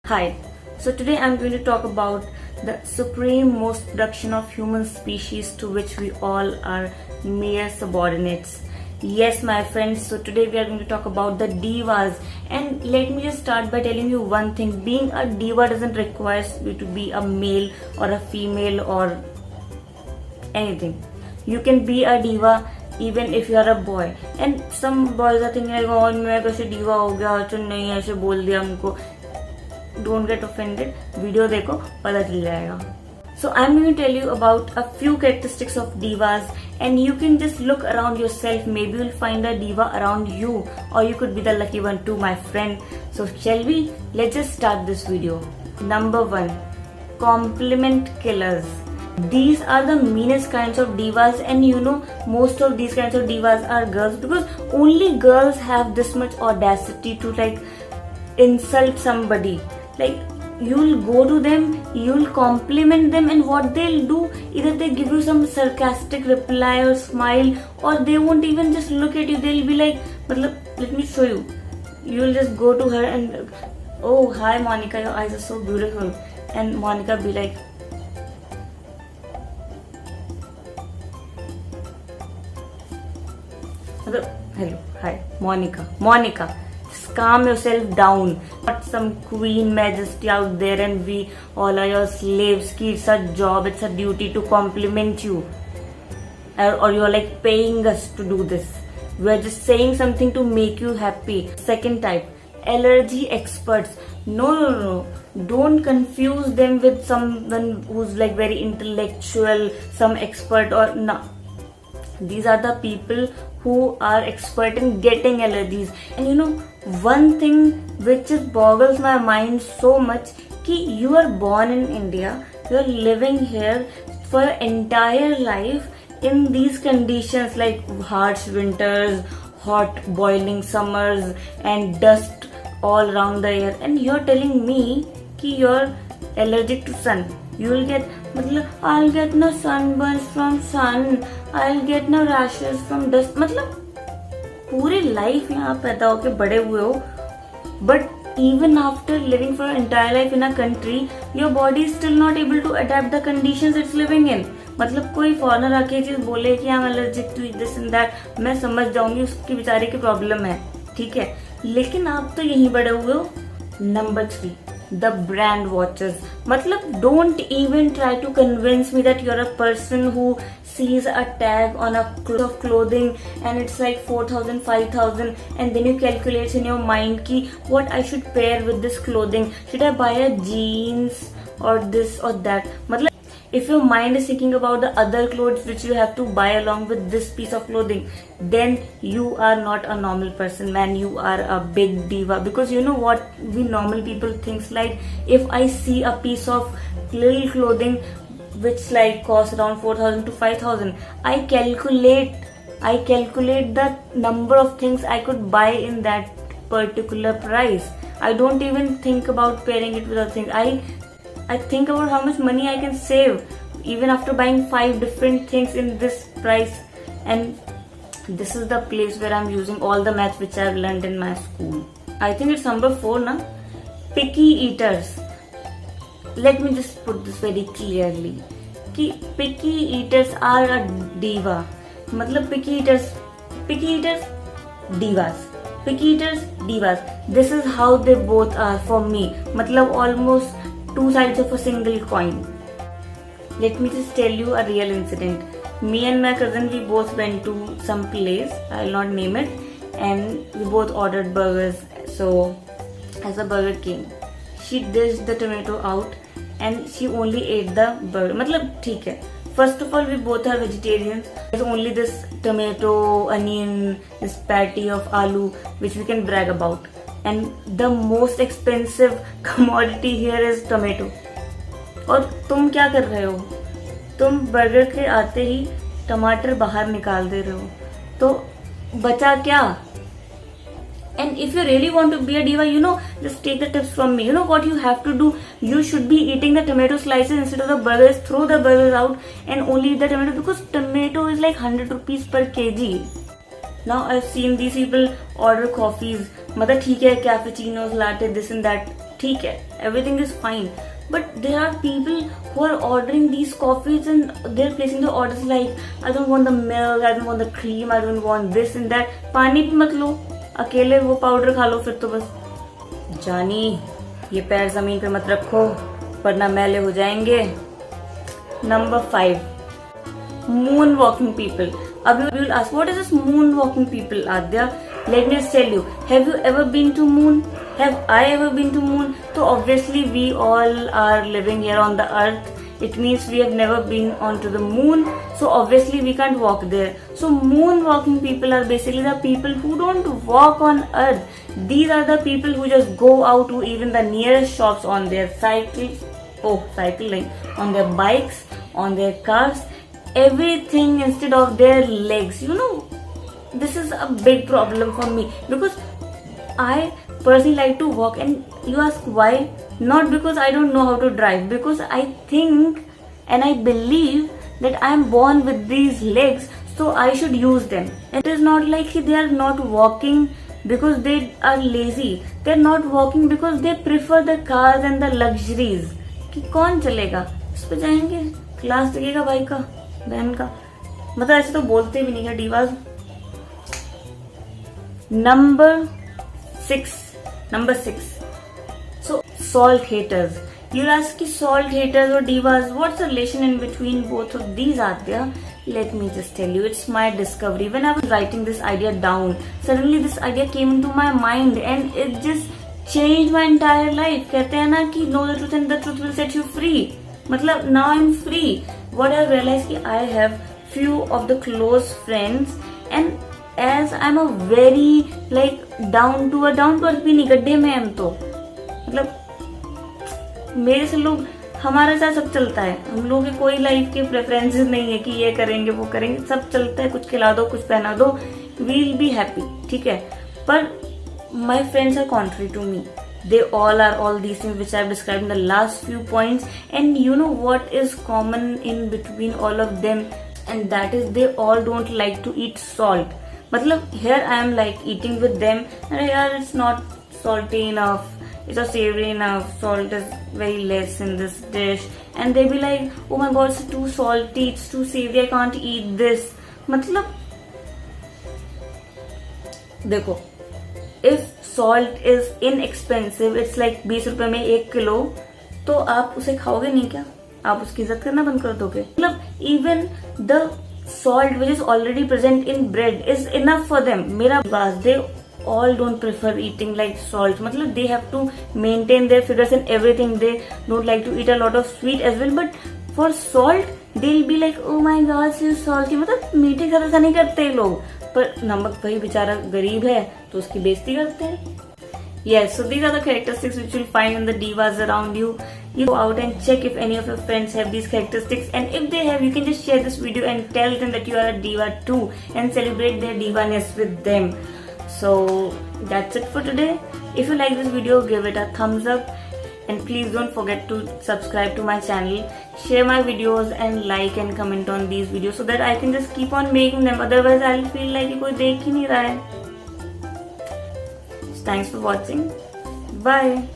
Hi, so today I'm going to talk about the supreme most production of human species to which we all are mere subordinates. Yes, my friends, so today we are going to talk about the divas. And let me just start by telling you one thing. Being a diva doesn't require you to be a male or a female or anything. You can be a diva even if you are a boy. And some boys are thinking like, oh, मैं कैसे diva हो गया, तो नहीं ऐसे बोल दिया हमको. Don't get offended. वीडियो देखो पता चल जाएगा. So I'm going to tell you about a few characteristics of divas, and you can just look around yourself. Maybe you'll find a diva around you, or you could be the lucky one too, my friend. So shall we? Let's just start this video. Number 1, compliment killers. These are the meanest kinds of divas, and you know most of these kinds of divas are girls, because only girls have this much audacity to like insult somebody. Like, you'll go to them, you'll compliment them, and what they'll do, either they give you some sarcastic reply or smile, or they won't even just look at you. They'll be like, let me show you. You'll just go to her and, oh, hi Monica, your eyes are so beautiful. And Monica be like, hello, hi, Monica. Calm yourself down. Not some queen majesty out there and we all are your slaves. It's a job, it's a duty to compliment you. Or you're like paying us to do this. We're just saying something to make you happy. Second type, allergy experts. No. Don't confuse them with someone who's like very intellectual, some expert or no. These are the people who are expert in getting allergies. And you know, one thing which just boggles my mind so much, ki you are born in India, you are living here for your entire life in these conditions like harsh winters, hot boiling summers and dust all around the air, and you are telling me ki you are allergic to sun. You'll get, I'll get no sunburns from sun, I'll get no rashes from dust. पूरी life यहाँ पैदा होके बड़े हुए हो, but even after living for your entire life in a country, your body is still not able to adapt the conditions it's living in. कोई foreigner आके चीज बोले कि I'm allergic to this and that, मैं समझ जाऊंगी उसकी बेचारे की प्रॉब्लम है, ठीक है, लेकिन आप तो यहीं बड़े हुए हो. Number 3, the brand watchers. Don't even try to convince me that you're a person who sees a tag on a piece of clothing and it's like 4,000, 5,000, and then you calculate in your mind ki what I should pair with this clothing. Should I buy a jeans or this or that? If your mind is thinking about the other clothes which you have to buy along with this piece of clothing, then you are not a normal person, man. You are a big diva. Because you know what we normal people thinks, like if I see a piece of little clothing which like costs around 4,000 to 5,000, I calculate the number of things I could buy in that particular price. I don't even think about pairing it with other things. I think about how much money I can save even after buying 5 different things in this price. And this is the place where I'm using all the maths which I've learned in my school. I think it's number 4 now. Picky eaters. Let me just put this very clearly. Ki picky eaters are a diva. Picky eaters, divas. Picky eaters, divas. This is how they both are for me. Almost 2 sides of a single coin. Let me just tell you a real incident. Me and my cousin, we both went to some place, I'll not name it, and we both ordered burgers. So as the burger came, she dished the tomato out and she only ate the burger. ठीक है. First of all, we both are vegetarians. There's only this tomato, onion, this patty of aloo which we can brag about. And the most expensive commodity here is tomato. और तुम क्या कर रहे हो? तुम burger के आते ही टमाटर बाहर निकाल दे रहे हो. तो बचा क्या? And if you really want to be a diva, you know, just take the tips from me. You know what you have to do? You should be eating the tomato slices instead of the burgers. Throw the burgers out and only eat the tomato, because tomato is like 100 rupees per kg. Now I've seen these people order coffees. ठीक है, cappuccinos, latte, this and that. ठीक है, everything is fine. But there are people who are ordering these coffees and they're placing the orders like, I don't want the milk, I don't want the cream, I don't want this and that. पानी भी मत लो, अकेले वो powder खा लो फिर तो बस. जानी, ये पैर जमीन पे मत रखो वरना मैले हो जाएंगे. Number 5, moon walking people. Abhi you will ask, what is this moon walking people, Adya? Let me just tell you, have you ever been to moon? Have I ever been to moon? So obviously we all are living here on the earth. It means we have never been onto the moon. So obviously we can't walk there. So moon walking people are basically the people who don't walk on earth. These are the people who just go out to even the nearest shops on their cycling, on their bikes, on their cars, everything instead of their legs. You know, this is a big problem for me because I personally like to walk. And you ask why? Not because I don't know how to drive, because I think and I believe that I am born with these legs, so I should use them. It is not like they are not walking because they are lazy. They are not walking because they prefer the cars and the luxuries. कि कौन चलेगा, इस पे जाएंगे, class लगेगा भाई का, बहन का. मतलब ऐसे तो बोलते भी नहीं है divas. Number 6. So salt haters. You'll ask, salt haters or divas, what's the relation in between both of these, Adya? Let me just tell you, it's my discovery. When I was writing this idea down, suddenly this idea came into my mind and it just changed my entire life. कहते हैं ना कि know the truth and the truth will set you free. मतलब now I'm free. What I realized कि I have few of the close friends and as I'm a very like down to earth भी नहीं, गड्ढे में हम तो मतलब मेरे से लोग, हमारे साथ सब चलता है. हम लोग के कोई लाइफ के प्रेफरेंसेस नहीं है कि ये करेंगे वो करेंगे, सब चलता है. कुछ खिला दो, कुछ पहना दो, वील बी हैप्पी, ठीक है. पर my friends are contrary to me. They all are all these things which I have described in the last few points. And you know what is common in between all of them, and that is they all don't like to eat salt. मतलब here I am like eating with them and yeah, it's not salty enough, it's not savory enough, salt is very less in this dish, and they be like, oh my god, it's too salty, it's too savory, I can't eat this. मतलब देखो, if salt is inexpensive, it's like 20 रुपए में 1 kilo, तो आप उसे खाओगे नहीं क्या? आप उसकी इज्जत करना बंद कर दोगे? मतलब even the salt which is already present in bread is enough for them. मेरा बात, they all don't prefer eating like salt. मतलब they have to maintain their figures and everything. They don't like to eat a lot of sweet as well. But for salt, they'll be like, oh my god, so salty. मतलब मीठे खाते ऐसा नहीं करते लोग. पर नमक भाई बेचारा गरीब है तो उसकी बेइज्जती करते हैं. Yes, so these are the characteristics which you'll find in the divas around you. You go out and check if any of your friends have these characteristics, and if they have, you can just share this video and tell them that you are a diva too and celebrate their divaness with them. So that's it for today. If you like this video, give it a thumbs up and please don't forget to subscribe to my channel, share my videos and like and comment on these videos so that I can just keep on making them. Otherwise I'll feel like कि कोई देख ही नहीं रहा है. Thanks for watching. Bye.